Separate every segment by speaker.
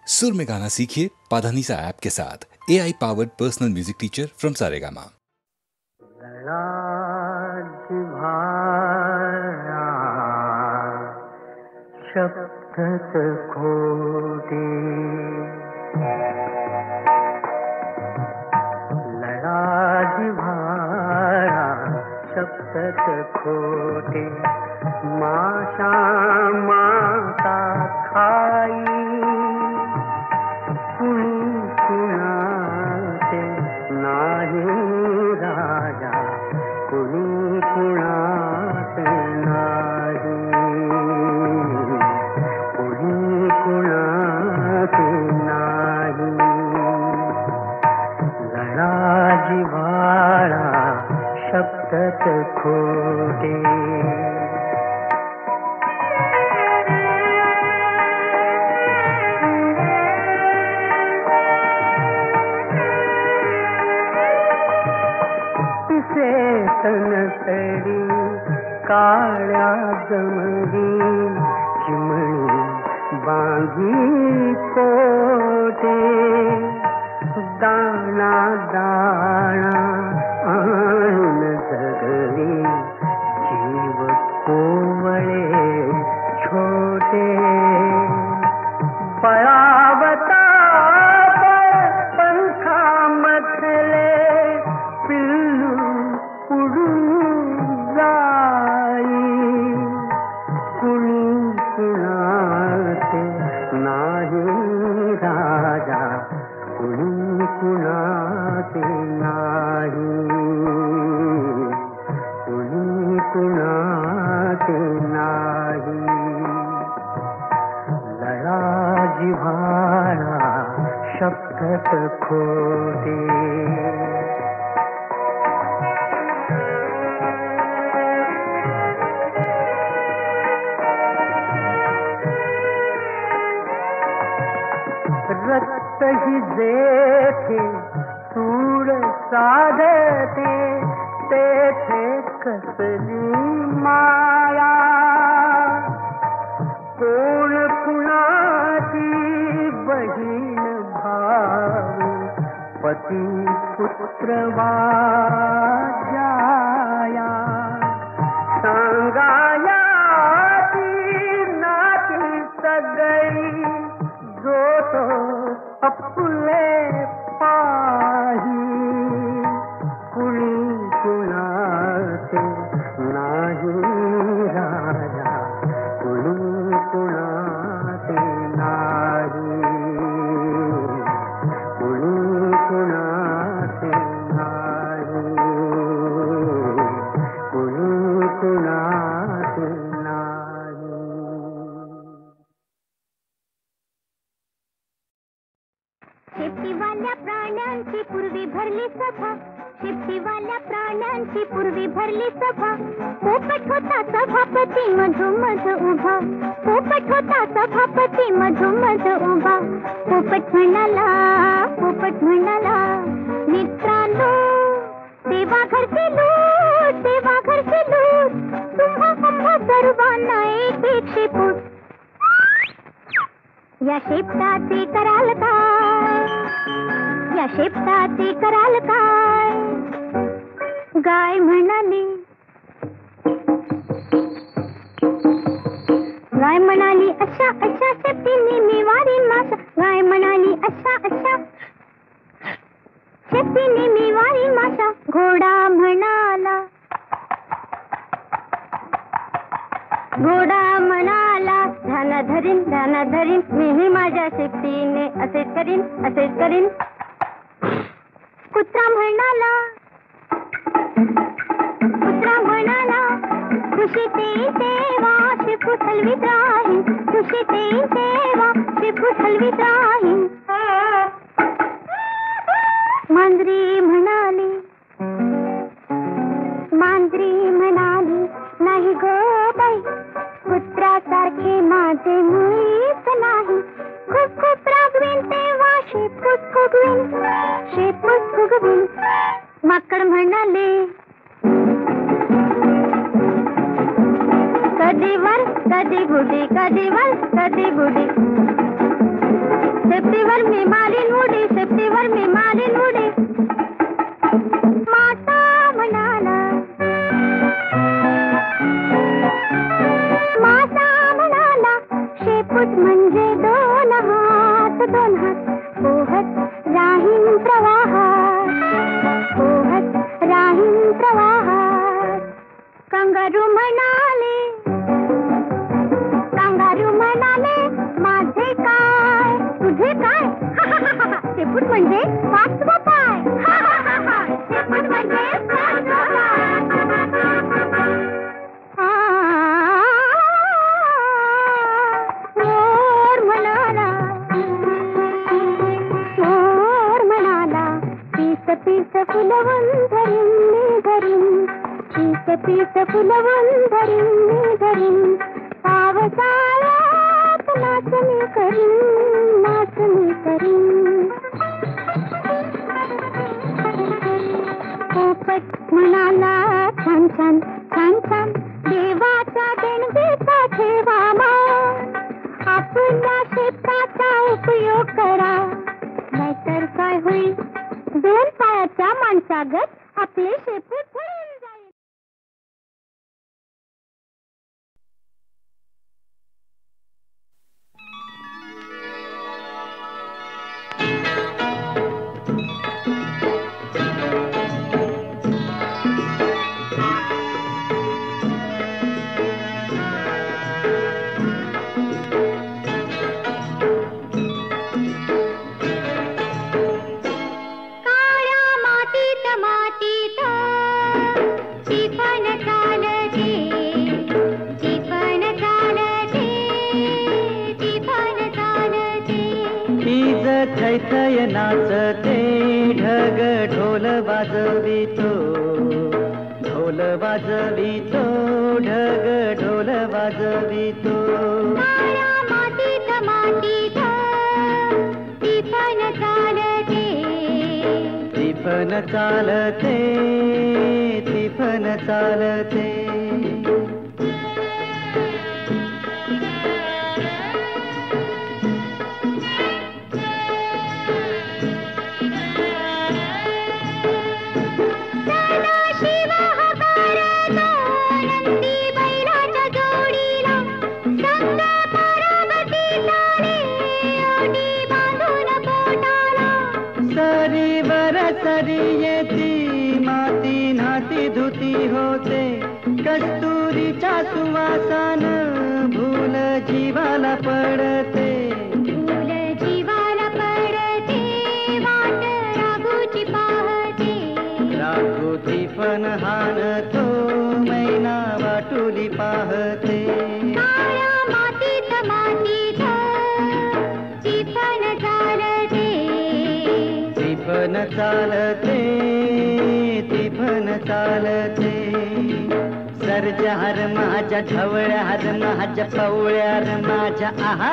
Speaker 1: सुर में गाना सीखिए पाधानीसा ऐप के साथ। AI powered personal music teacher from Saregama.
Speaker 2: शब्द खोटे लड़ाज भाड़ा शब्द खोटे माशा माता खाई कुणी कुणाचे नाही राजा कुणी कुणाचे नाही कुणी कुणाचे नाही लढा जिव्हाळा शब्दच खोटे तनसडी काळ्या जमली चिमणी बांधी कोटे दाणा दाणा आणून जगली जीव कोवळे छोटे पळावता पंखामधले पिल्लू उडून जाई कुणी कुणाचे नाही राजा कुणी कुणाचे नाही कुणी कुणाचे नाही लढा जिव्हाळा शब्दच खोटे रक्त ही जेथे सूर साधते तेथे कसली माया कोण कुणाची बहीण भाऊ पती पुत्र वाजाया सांगाया ती नाती सगळी जो तो अपुले पाही कुणी कुणाचे नाही राजा कुणी कुणाचे नाही कुणी कुणाचे नाही कुणी कुणाचे नाही.
Speaker 3: शेपटीवाल्या प्राण्यांची पूर्वी भरली सभा शेपटीवाल्या प्राण्यांची पूर्वी भरली सभा पोपट होता सभापती मधोमध उभा पोपट होता सभापती मधोमध उभा पोपट म्हणाला मित्रांनो देवा घरची लूट तुम्हा सर्वांना एक शेपूट या शेपटाचे कराल काय या शेपटाचे कराल काय गाय म्हणाली अशा अशा शेपटीने मी वारीन माशा गाय म्हणाली अशा अशा शेपटीने मी वारीन माशा घोडा म्हणाला ध्यान धरीन मीही माझ्या शेपटीने असेच करीन कुत्रा म्हणाला खुशीते तेव्हा शेपूट हलवीत राहीन खुशीते तेव्हा शेपूट हलवीत राहीन मांजरी म्हणाली नाही गो बाई कुत्र्यासारखे माझे मुळीच नाही खूप खूप रागवीन तेव्हा शेपूट फुगवीन माकड म्हणाले कधी वर कधी बुडी कधी वर कधी बुडी शेपटीवर मी मारीन उडी, शेपटीवर मी मारीन उडी. मासा म्हणाला, मासा म्हणाला, शेपूट म्हणजे 2 हात, 2 हात. पोहत राहीन प्रवाहात, पोहत राहीन प्रवाहात. कंगारू म्हणाले, कंगारू म्हणाले, माझे काय तुझे काय. शेपूट म्हणजे 5वा पाय. शेपूट म्हणजे 5वा पाय. मोर म्हणाला, मोर म्हणाला, पीस पीस फुलवून धरीन मी धरीन, पीस पीस फुलवून धरीन मी धरीन. पावसाळ्यात नाचणी करीन, नाचणी करीन. पोपट म्हणाला, छान छान छान छान, देवाच्या देणगीचा ठेवा मान. आपल्या शेपटाचा उपयोग करा, नाहीतर काय होईल, 2 पायाच्या माणसागत आपले शेपूट पडून जाईल.
Speaker 2: थैथय नाचते, ढग ढोल वाजवितो, ढोल वाजवितो, ढग ढोल वाजवितो.
Speaker 3: मातीत मातीत टिफन चालते,
Speaker 2: टिफन चालते, टिफन चालते. सरी येती माती नाती धुती होते, कस्तुरीच्या सुवासान भूल जीवाला पडते,
Speaker 3: भूल जीवाला पडते. वाट राघूची पाहते,
Speaker 2: राघूची पण हानतो, मैना वाटुली पाहते.
Speaker 3: काळ्या मातीत मातीत टिफन चालते,
Speaker 2: टिफन चालते, टिफन चालते. सरजा हर माझ्या ढवळ्या हर माझ्या पवळ्या हर माझ्या आहा.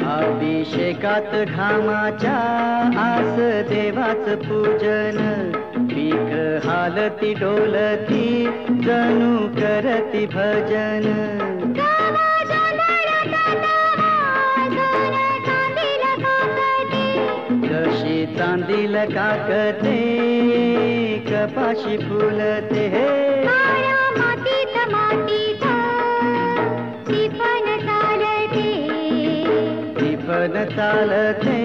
Speaker 2: अभिषेकात घामाच्या आस देवाच पूजन, पीक हालती डोलती जणू करती भजन. जशी चांदील काकते, कपाशी फुलते.
Speaker 3: मातीत मातीत टिफन चालते,
Speaker 2: टिफन चालते,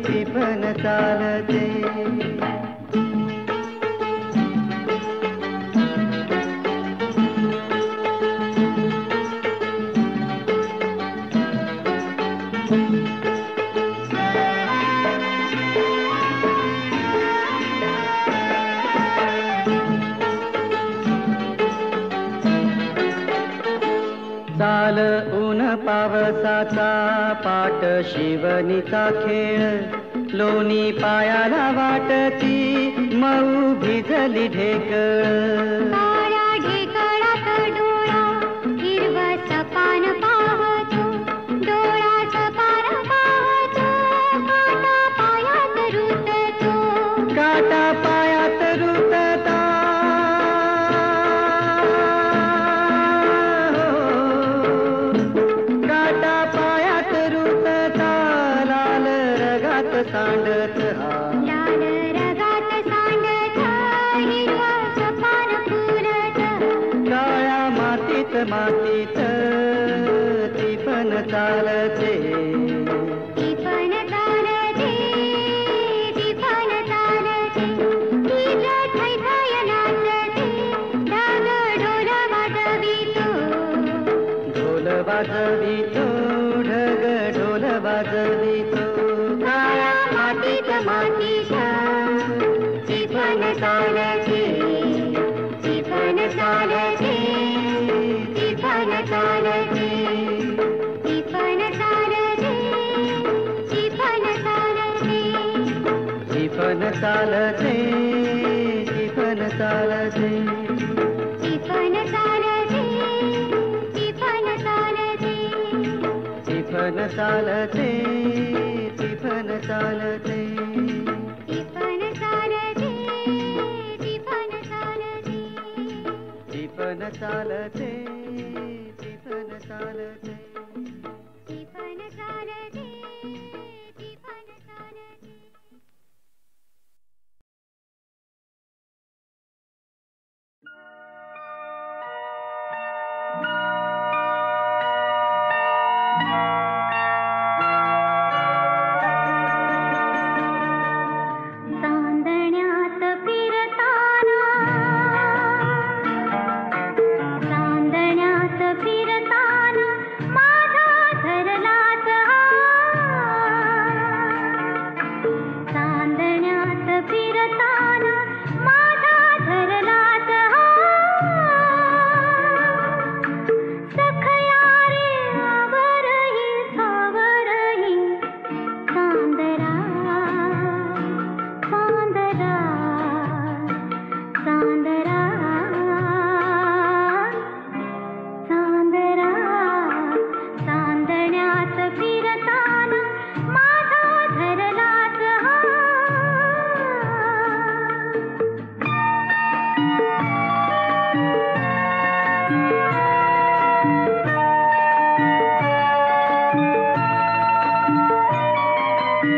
Speaker 2: टिफन चालते. चाल ऊन पावसाचा पाट शिवणीचा खेळ लोणी पायाला वाटती मऊ भिजली ढेकळ
Speaker 3: काळ्या ढेकळात डोळा हिरवस पान पाहतो डोळा सपान पाहतो काटा पायात रुततो
Speaker 2: काटा पायात रुतता काटा पायात रुतता लाल रगात सांडत
Speaker 3: लाल रगात सांडत हिरवस पान फुलत
Speaker 2: काळ्या मातीत मातीत ती पण चालते
Speaker 3: ती पण चालते ती पण चालते तिला थैथय नाचते ढग ढोल वाजवितो
Speaker 2: ढोल वाजवितो ढग ढोल वाजवितो काळ्या मातीत मातीत ती पण चालते ती पण चालते ती पण चालते
Speaker 3: ती पण चालते ती पण चालते
Speaker 2: ती पण चालते ती पण चालते
Speaker 3: ती पण चालते ती पण चालते
Speaker 2: ती पण चालते ती पण चालते
Speaker 3: ती पण चालते ती पण चालते
Speaker 2: ती पण चालते ती पण चालते
Speaker 3: ती पण चालते ती पण चालते चांदण्यात फिरताना चांदण्यात फिरताना माझा धरलाच हात चांदण्यात फिरताना माझा धरलाच हात सखया रे आवरही सावरही चांदरा चांदरा चांदरा चांदरा चांदण्यात फिरताना माझा धरलाच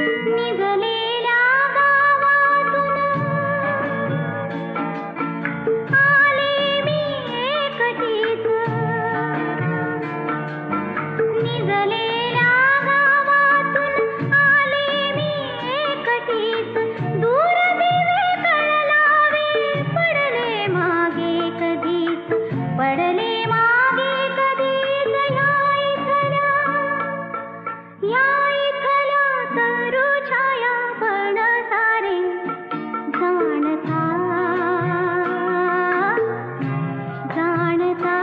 Speaker 3: निघलेल्या गावातून आले मी एकटीच निघलेल्या गावातून आले मी एकटीच दूर दिवे कळलावे पडले मागे कधीच पडले मागे कधीच या इथल्या तरू छाया पण सारे जाणता जाणता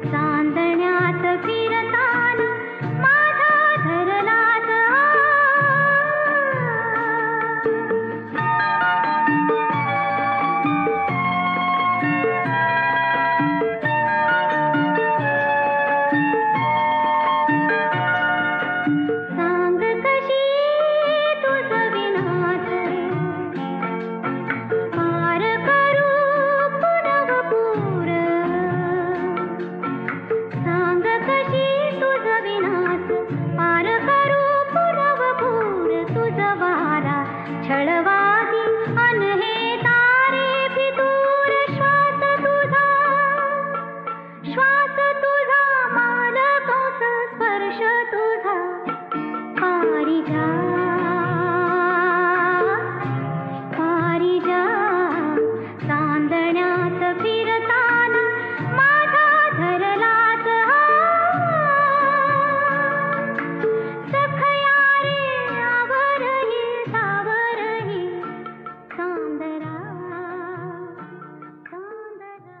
Speaker 3: चांदण्यात फिरताना माझा धरलाच सांग कशी तुझं विनाश पार करू पुनवपूर सांग कशी तुझं विनाश पार करू पुनवपूर तुझं वारा छळवादी अन हे तारे फितूर श्वास तुझा मालकोस स्पर्श तुझा पारिजा पारिजा चांदण्यात फिरताना माझा धरलाच सखया रे आवरही सावरही चांदरा चांदरा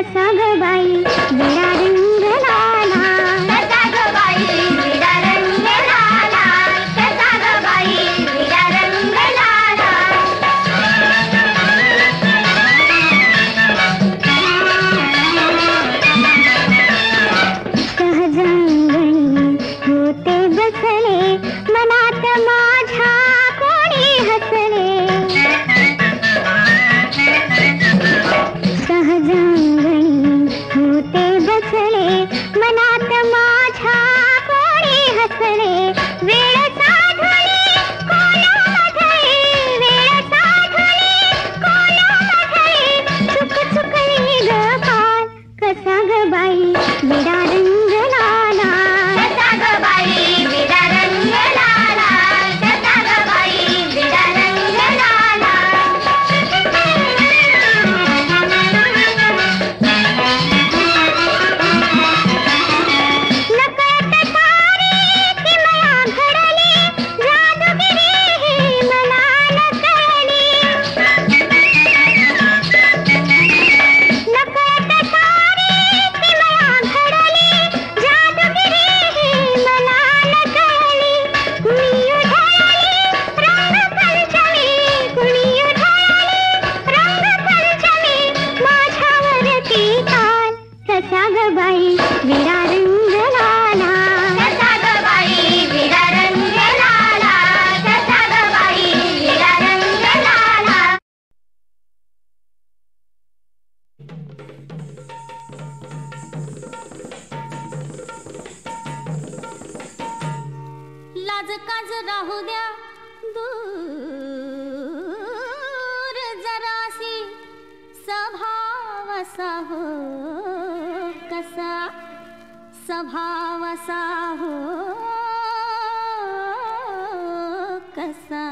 Speaker 3: कसा ग बाई विडा रंग लाला, कसा ग बाई विडा रंग लाला, कसा ग बाई विडा रंग लाला. सहजांगणी होते बसले मनात माझ्या कोणी हसले, सहजांगणी होते बसले मनात माझ्या कोणी हसले. वेळ साधली कोणामध्ये, वेळ साधली कोणामध्ये, चुक चुकली ग फार कसा ग बाई विडा रंग लाला, कसा ग बाई विडा रंग लाला, कसा ग बाई विडा रंग लाला. नकळत सारी किमया घडली, जादूगिरी ही मला न कळली. नकळत सारी किमया घडली, जादूगिरी ही मला न कळली. कुणी उधळली रंगपंचमी, कुणी उधळली रंगपंचमी, माझ्यावरती काल कसा ग बाई विडा रंग लाला, कसा ग बाई विडा रंग लाला, कसा ग बाई विडा रंग लाला. लाज काज राहू द्या दूर जरासी, स्वभाव असा हो कसा, स्वभाव असा हो कसा.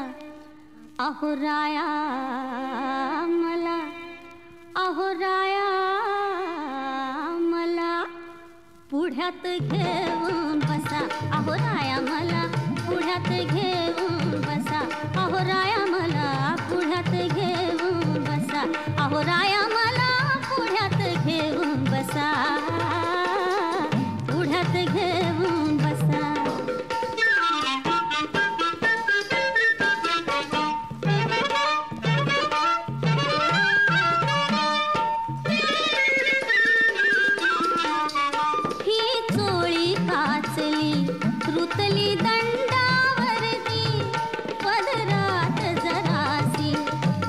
Speaker 3: अहो राया मला, अहो राया मला पुढ्यात घेऊन बसा, अहो राया मला पुढ्यात घेऊन बसा, अहो राया मला पुढ्यात घेऊन बसा, अहो राया मला पुढ्यात घेऊन बसा, पुढ्यात घेऊन बसा. ही चोळी काचली रुतली दंडावरती, पदरात जरासी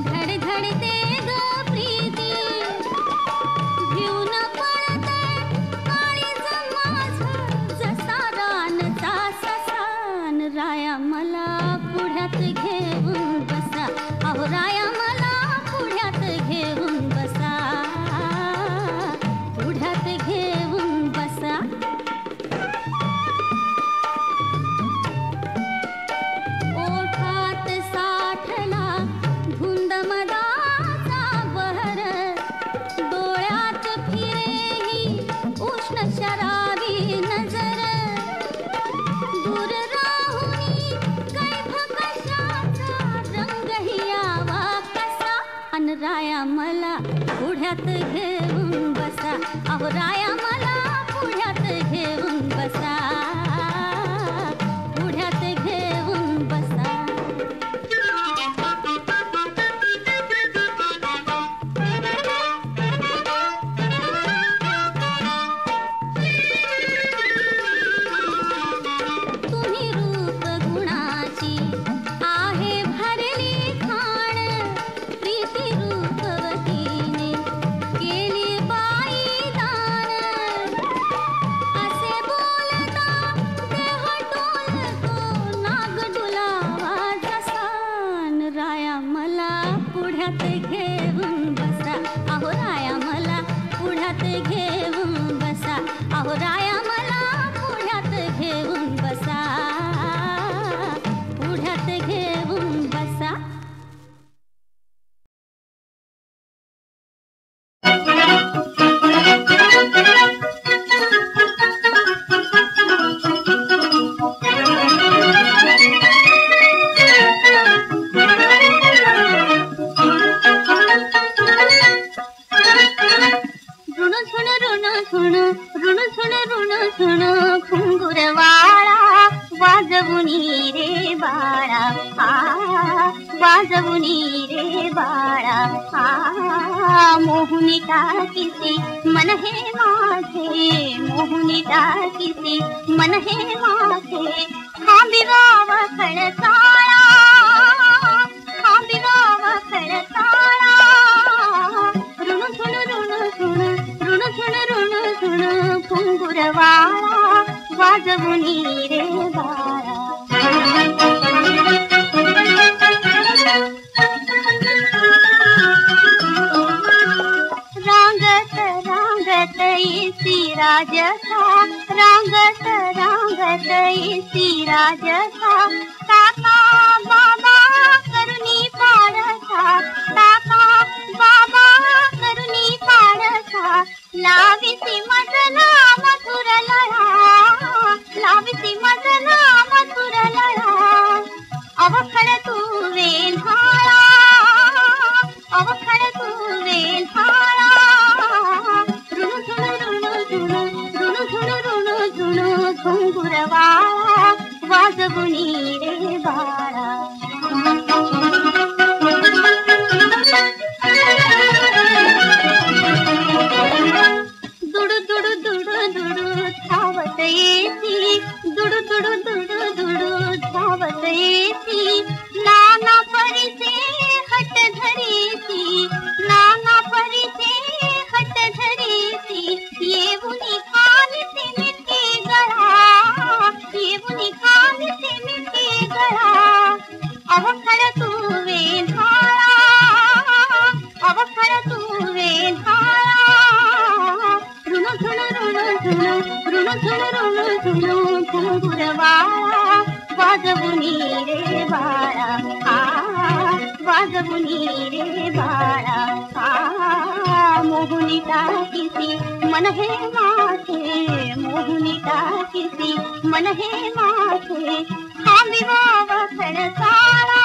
Speaker 3: धडधडते ग प्रीती. भिऊन पळते काळीज माझं जसा रानचा ससान, राया मला पुढ्यात घेऊन बसा, अहो राया मला पुढ्यात घेऊन बसा, पुढ्यात घेऊन बसा. ओठात साठला धुंद मदाचा बहर, डोळ्यात फिरेही उष्ण शराबी नजर. दूर राहुनी कैफ कशाचा रंगही यावा कसा, अन राया मला पुढ्यात घेऊन बसा, अहो राया मला पुढ्यात घेऊन बसा, पुढ्यात घेऊन बसा. तुम्ही रूप गुणाची आहे भरली खाण, प्रीती रूपवतीने केली बाई दान. असे बोलता देह डोलतो नाग डुलावा जसान, राया मला पुढ्यात घेऊन बसा, अहो राया मला पुढ्यात घेऊन बसा, अहो राया मला पुढ्यात घेऊन बसा, पुढ्यात घेऊन बसा. झुण ऋण झुण घुंगुरवाळा वाजवुनी रे बाळा वाजवुनी रे बाळा मोहुनी टाकीसी मन हे माझे मोहुनी टाकीसी मन हे माझे खांबिवाव खळसाळा खांबिवाव खळसाळा ऋण झुण घुंगुरवाळा वाजवुनी रे बाळा रांगत रांगत येसी राजसा रांगत रांगत येसी राजसा काका बाबा करुणी पाडसा काका बाबा करुणी पाडसा लाविसी मदना मधुर लळा लाविसी मदना मधुर लळा अवखळ तू वेल्हाळा अवखळ तू वेल्हाळा ऋण घुंगुरवाळा वाजवुनी रे बाळा दुडू दुडू दुडू दुडू धावत येती दुडू दुडू दुडू दुडू धावत येती नाना परीचे हट धरीती नाना परीचे हट धरीती येऊनी खालीचे मिठी गळा येऊनी खालीचे मिठी गळा अवखळ तू वेल्हाळा अवखळ तू वेल्हाळा ऋण घुंगुरवाळा वाजवुनी रे बाळा वाजवुनी रे बाळा मोहुनी टाकीसी मन हे माझे मोहुनी टाकीसी मन हे माझे खांबिवाव खळसाळा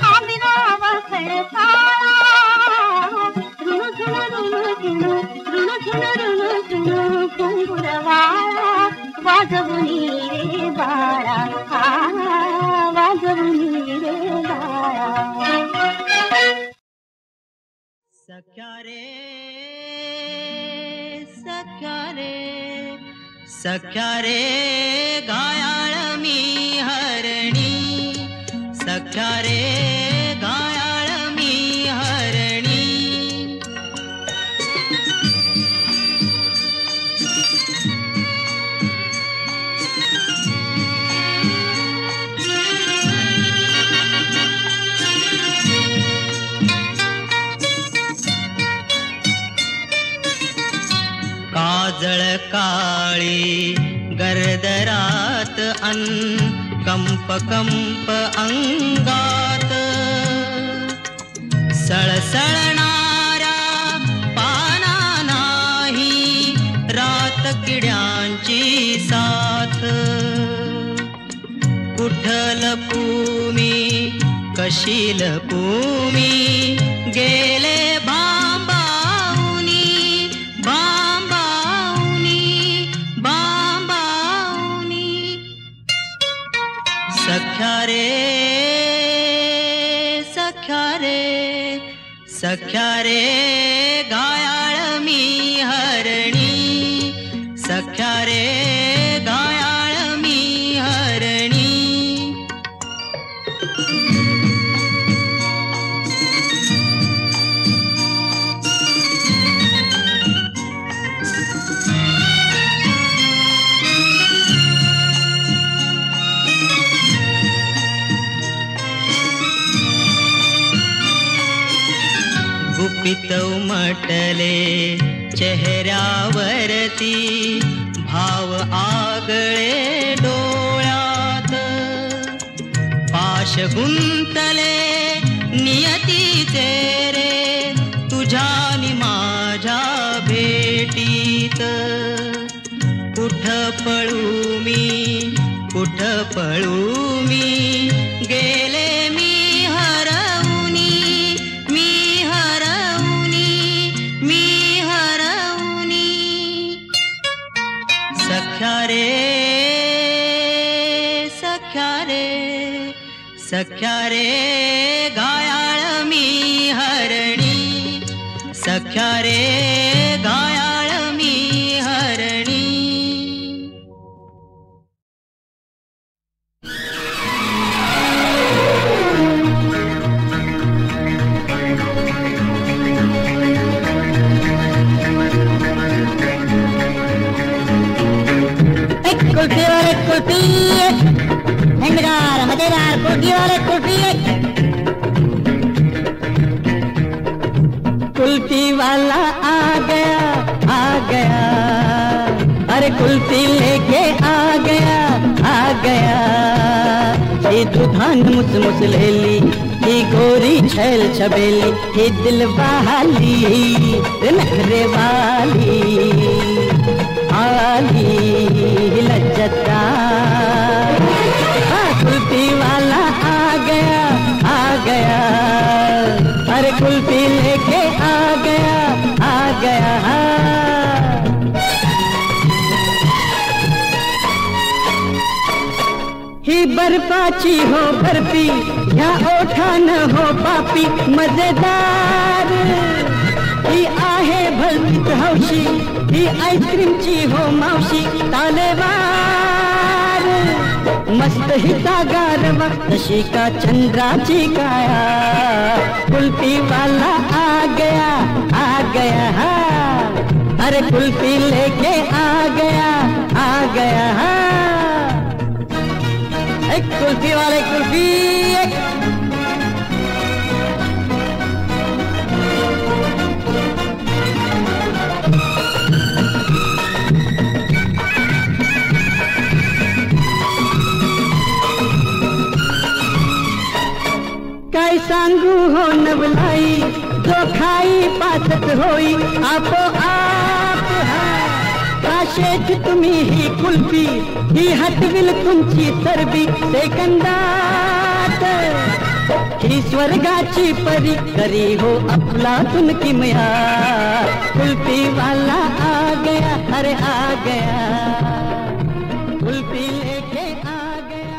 Speaker 3: खांबिवाव खळसाळा ऋण घुंगुरवाळा वाजवुनी रे बाळा वाजवुनी रे बाळा
Speaker 2: सख्या रे सख्या रे सख्या रे घायाळ मी हरणी सख्या रे घायाळ मी हरणी काजळ काळी गरदरात कंप कंप अंगात सळसळणाऱ्या पाना नाही रात किड्यांची साथ कुठल लपूमी कशी लपूमी गेले सख्या रे घायाळ मी हरणी सख्या रे घायाळ मी हरणी गुपित उमटले चेहऱ्यावरती भाव आगळे डोळ्यात पाश गुंतले नियतीचे रे तुझ्यानी माझ्या भेटीत कुठ पळू मी गेले मी हरवुनी सख्या रे घायाळ मी हरणी, सख्या रे घायाळ मी हरणी.
Speaker 4: कुल्फी वाले कुल्फी, हिंदगार मजेदार कुल्फी वाले कुल्फी. कुल्फी वाला आ गया, अरे कुल्फी लेके आ गया. ये दुधान मुस मुस लेली, ये गोरी छैल छबेली, ये दिल बहाली नखरे वाली आली लज्जता. कुल्फी वाला आ गया, अरे कुल्फी लेके आ गया. ही बर्फाची हो बर्फी, या ओठा न हो पापी, मजेदार ही आहे भलतीच हौशी, ही आईस्क्रीमची हो मावशी तालेवार. मस्त हिचा गारवा तशी का चंद्राची काया, कुल्फी वाला आ गया. अरे कुल्फी लेके आ गया. एक कुल्फी वाले कुल्फी. काय सांगू हो नवलाई, जो खाई पाचत होई आपोआप. काशेच तुम्ही ही कुल्फी, ही हटविल तुमची सरबी सेकंदात. ही स्वर्गाची परी करी हो अफलातून किमया, कुल्फी वाला आ गया, अरे आ गया. कुल्फी लेके आ गया.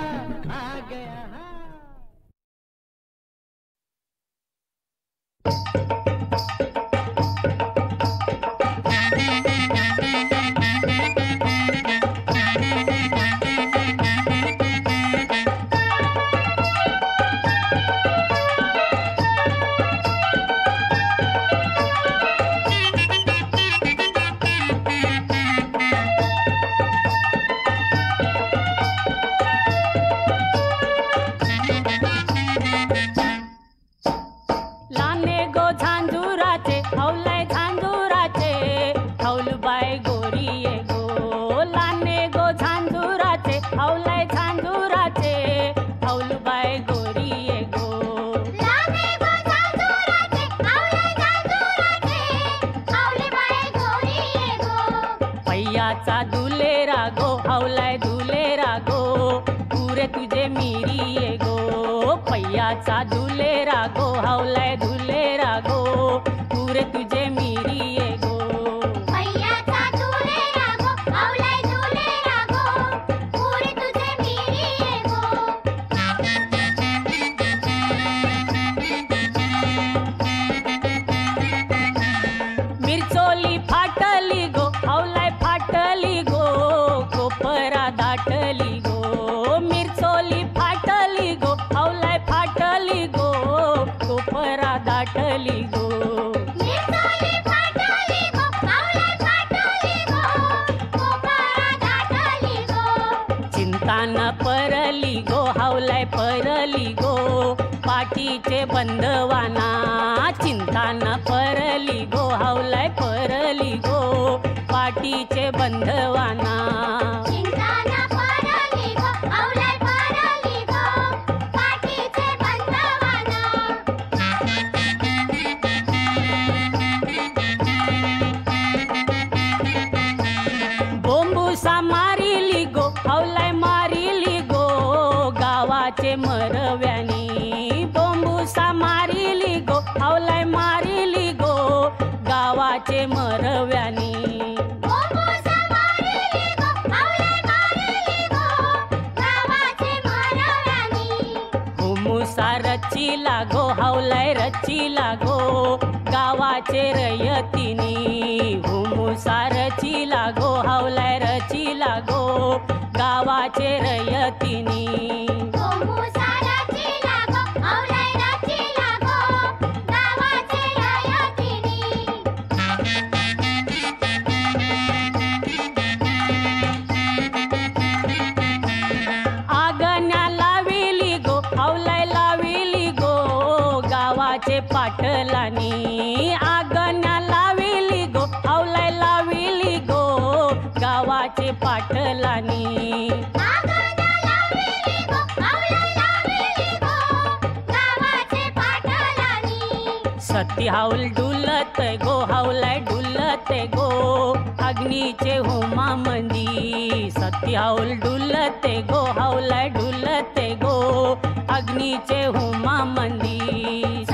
Speaker 5: पैयाचा दुलेरा गो, हवलाय दुलेरा गो, पुरे तुझे मिरी ये गो. पैयाचा दुलेरा गो, हवलाय दुलेरा गो, पुरे तुझे मिरी ये गो.
Speaker 3: पैयाचा दुलेरा गो, हवलाय दुलेरा गो, पुरे तुझे मिरी ये गो.
Speaker 5: मिरचोली फाटली गो, हवलाय फाटली गो, कोपरा दाटली गो. मिरचोली फाटली गो, हवलाय फाटली गो, कोपरा दाटली गो.
Speaker 3: मिरचोली फाटली गो, हवलाय फाटली गो, कोपरा दाटली गो.
Speaker 5: चिंता न परली गो, हवलाय परली गो, पाठीचे बंधवाना. चिंता न परली गो, हवलाय परली गो, पाठीचे बंधवाना.
Speaker 3: चिंता न परली गो, हवलाय परली गो, पाठीचे बंधवाना.
Speaker 5: बोंबुसा मारिली गो, हवलाय मारिली गो, गावाचे मरव्यानी. बोंबुसा मारिली गो, हवलाय मारिली गो, गावाचे मरव्यानी.
Speaker 3: बोंबुसा मारिली गो, हवलाय मारिली गो, गावाचे मरव्यानी.
Speaker 5: लागो हावलाय रची लागो गावाचे रयतीनी हुमुसा रची लागो हावलाय रची लागो गावाचे रयतीनी पाटलानी आगण्या लाविली गो हावलाय लाविली गो गावाचे पाटलानी सती हाऊल डुलत गो हावलाय डुलत गो अग्नीचे होमा मंदी सती हाऊल डुलत गो हावलाय डुलत गो अग्नीचे होमा मंदी